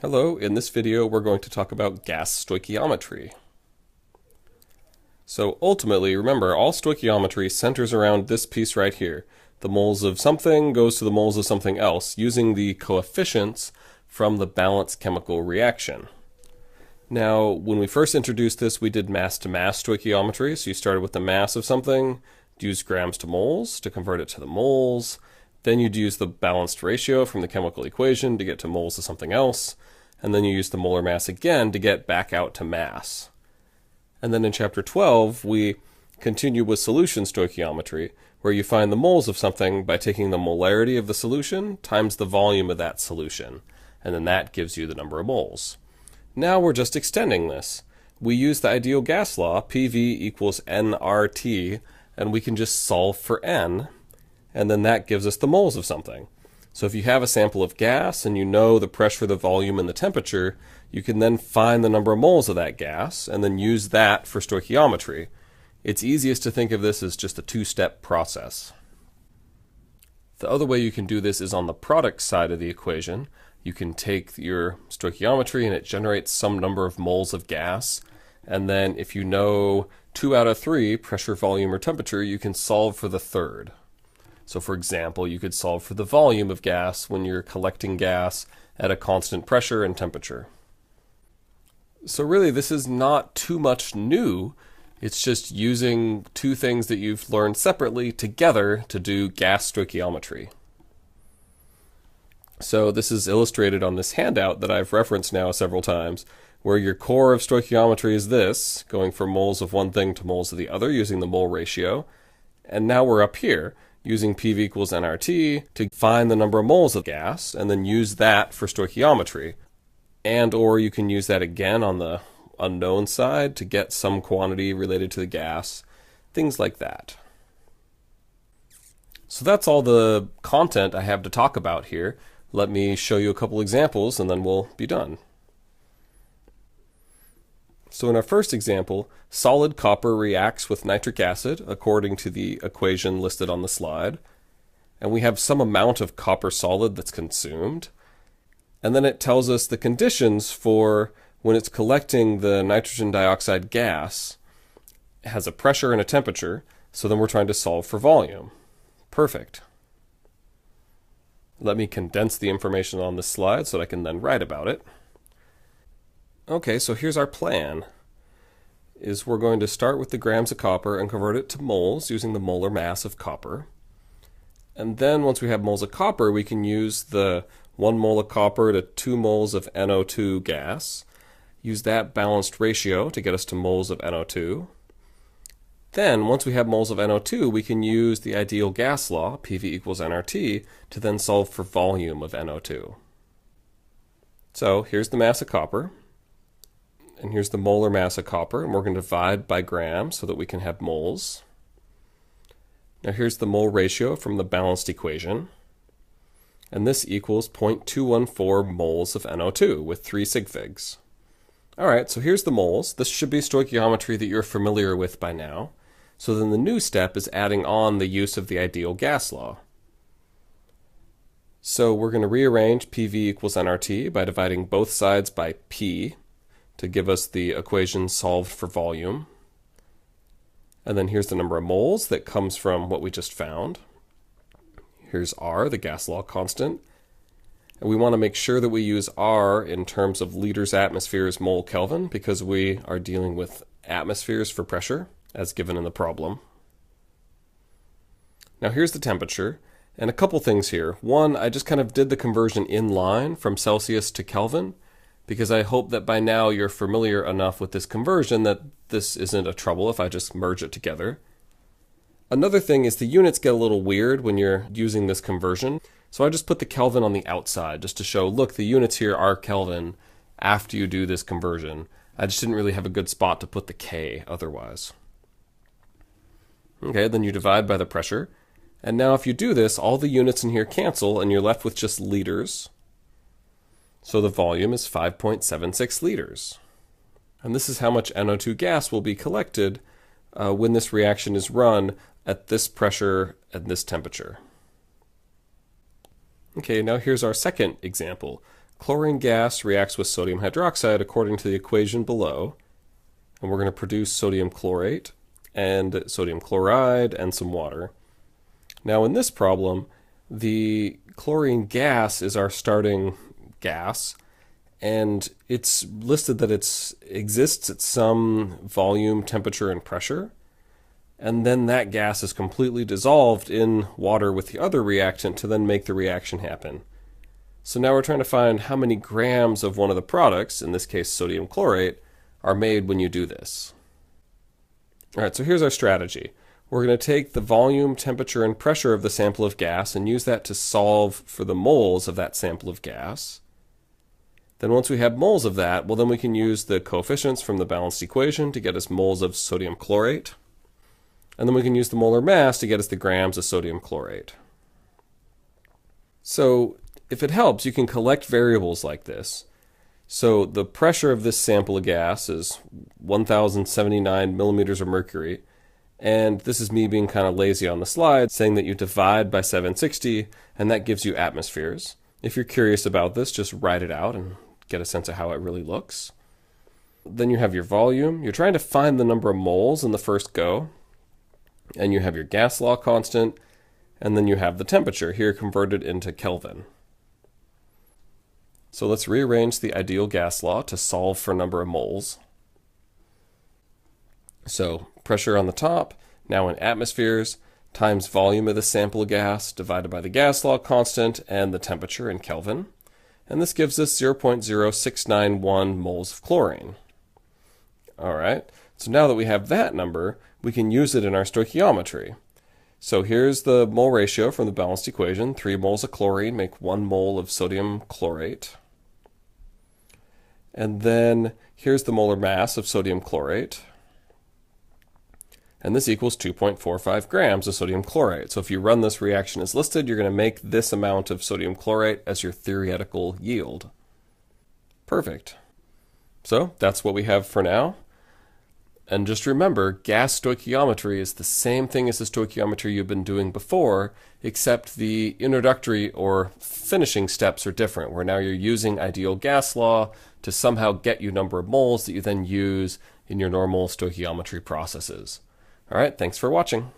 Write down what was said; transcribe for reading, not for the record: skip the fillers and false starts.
Hello, in this video we're going to talk about gas stoichiometry. So ultimately, remember, all stoichiometry centers around this piece right here. The moles of something goes to the moles of something else, using the coefficients from the balanced chemical reaction. Now, when we first introduced this, we did mass-to-mass stoichiometry, so you started with the mass of something, used grams to moles to convert it to the moles, then you'd use the balanced ratio from the chemical equation to get to moles of something else, and then you use the molar mass again to get back out to mass. And then in chapter 12, we continue with solution stoichiometry, where you find the moles of something by taking the molarity of the solution times the volume of that solution, and then that gives you the number of moles. Now we're just extending this. We use the ideal gas law, PV equals nRT, and we can just solve for n, and then that gives us the moles of something. So if you have a sample of gas and you know the pressure, the volume, and the temperature, you can then find the number of moles of that gas and then use that for stoichiometry. It's easiest to think of this as just a two-step process. The other way you can do this is on the product side of the equation. You can take your stoichiometry and it generates some number of moles of gas, and then if you know 2 out of 3, pressure, volume, or temperature, you can solve for the third. So for example, you could solve for the volume of gas when you're collecting gas at a constant pressure and temperature. So really, this is not too much new. It's just using two things that you've learned separately together to do gas stoichiometry. So this is illustrated on this handout that I've referenced now several times, where your core of stoichiometry is this, going from moles of one thing to moles of the other using the mole ratio. And now we're up here, using PV equals nRT to find the number of moles of gas, and then use that for stoichiometry. And or you can use that again on the unknown side to get some quantity related to the gas, things like that. So that's all the content I have to talk about here. Let me show you a couple examples and then we'll be done. So in our first example, solid copper reacts with nitric acid according to the equation listed on the slide. And we have some amount of copper solid that's consumed. And then it tells us the conditions for when it's collecting the nitrogen dioxide gas. It has a pressure and a temperature, so then we're trying to solve for volume. Perfect. Let me condense the information on this slide so that I can then write about it. Okay, so here's our plan. We're going to start with the grams of copper and convert it to moles using the molar mass of copper. And then once we have moles of copper, we can use the 1 mole of copper to 2 moles of NO2 gas. Use that balanced ratio to get us to moles of NO2. Then, once we have moles of NO2, we can use the ideal gas law, PV equals nRT, to then solve for volume of NO2. So here's the mass of copper. And here's the molar mass of copper, and we're going to divide by grams so that we can have moles. Now here's the mole ratio from the balanced equation. And this equals 0.214 moles of NO2 with 3 sig figs. Alright, so here's the moles. This should be stoichiometry that you're familiar with by now. So then the new step is adding on the use of the ideal gas law. So we're going to rearrange PV equals nRT by dividing both sides by P to give us the equation solved for volume. And then here's the number of moles that comes from what we just found. Here's R, the gas law constant. And we want to make sure that we use R in terms of liters, atmospheres, mole, Kelvin, because we are dealing with atmospheres for pressure, as given in the problem. Now here's the temperature, and a couple things here. One, I just kind of did the conversion in line from Celsius to Kelvin, because I hope that by now you're familiar enough with this conversion that this isn't a trouble if I just merge it together. Another thing is the units get a little weird when you're using this conversion, so I just put the Kelvin on the outside just to show, look, the units here are Kelvin after you do this conversion. I just didn't really have a good spot to put the K otherwise. Okay, then you divide by the pressure, and now if you do this, all the units in here cancel and you're left with just liters. So the volume is 5.76 liters. And this is how much NO2 gas will be collected when this reaction is run at this pressure and this temperature. Okay, now here's our second example. Chlorine gas reacts with sodium hydroxide according to the equation below, and we're going to produce sodium chlorate and sodium chloride and some water. Now in this problem, the chlorine gas is our starting gas, and it's listed that it exists at some volume, temperature, and pressure, and then that gas is completely dissolved in water with the other reactant to then make the reaction happen. So now we're trying to find how many grams of one of the products, in this case sodium chlorate, are made when you do this. Alright, so here's our strategy. We're going to take the volume, temperature, and pressure of the sample of gas and use that to solve for the moles of that sample of gas. Then once we have moles of that, well then we can use the coefficients from the balanced equation to get us moles of sodium chlorate. And then we can use the molar mass to get us the grams of sodium chlorate. So if it helps, you can collect variables like this. So the pressure of this sample of gas is 1079 millimeters of mercury. And this is me being kind of lazy on the slide, saying that you divide by 760, and that gives you atmospheres. If you're curious about this, just write it out and get a sense of how it really looks. Then you have your volume. You're trying to find the number of moles in the first go. And you have your gas law constant, and then you have the temperature here converted into Kelvin. So let's rearrange the ideal gas law to solve for number of moles. So pressure on the top, now in atmospheres, times volume of the sample of gas divided by the gas law constant and the temperature in Kelvin. And this gives us 0.0691 moles of chlorine. All right, so now that we have that number, we can use it in our stoichiometry. So here's the mole ratio from the balanced equation. 3 moles of chlorine make 1 mole of sodium chlorate. And then here's the molar mass of sodium chlorate. And this equals 2.45 grams of sodium chlorate. So if you run this reaction as listed, you're going to make this amount of sodium chlorate as your theoretical yield. Perfect. So that's what we have for now. And just remember, gas stoichiometry is the same thing as the stoichiometry you've been doing before, except the introductory or finishing steps are different, where now you're using ideal gas law to somehow get you number of moles that you then use in your normal stoichiometry processes. All right, thanks for watching.